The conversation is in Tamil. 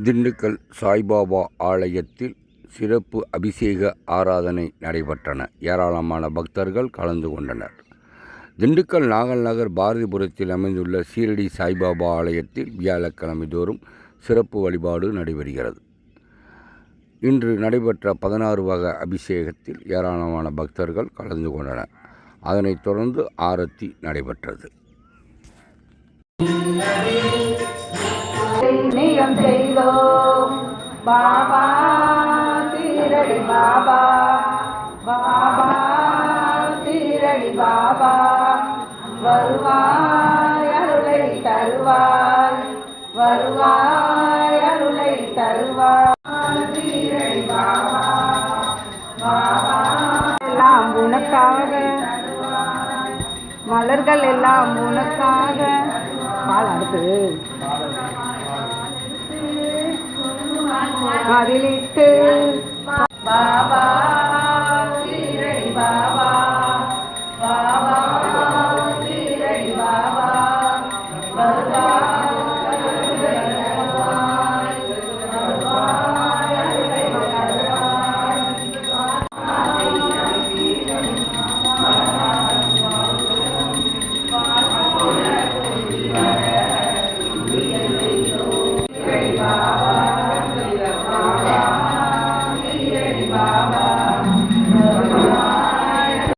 திண்டுக்கல் சாய்பாபா ஆலயத்தில் சிறப்பு அபிஷேக ஆராதனை நடைபெற்றன. ஏராளமான பக்தர்கள் கலந்து கொண்டனர். திண்டுக்கல் நாகல் நகர் பாரதிபுரத்தில் அமைந்துள்ள ஷீரடி சாய்பாபா ஆலயத்தில் வியாழக்கிழமை தோறும் சிறப்பு வழிபாடு நடைபெறுகிறது. இன்று நடைபெற்ற 16 வகை அபிஷேகத்தில் ஏராளமான பக்தர்கள் கலந்து கொண்டனர். அதனைத் தொடர்ந்து ஆரத்தி நடைபெற்றது. பாபா சீரடி பாபா, பாபா சீரடி பாபா, வருவாய் அருளை தருவாய், வருவாய் அருளை தருவாய். சீரடி பாபா, பாபா எல்லாம் உனக்காக, மலர்கள் எல்லாம் உனக்காக. பால் அடுத்தது அதிலிட்டு பாபா சீரடி பாபா.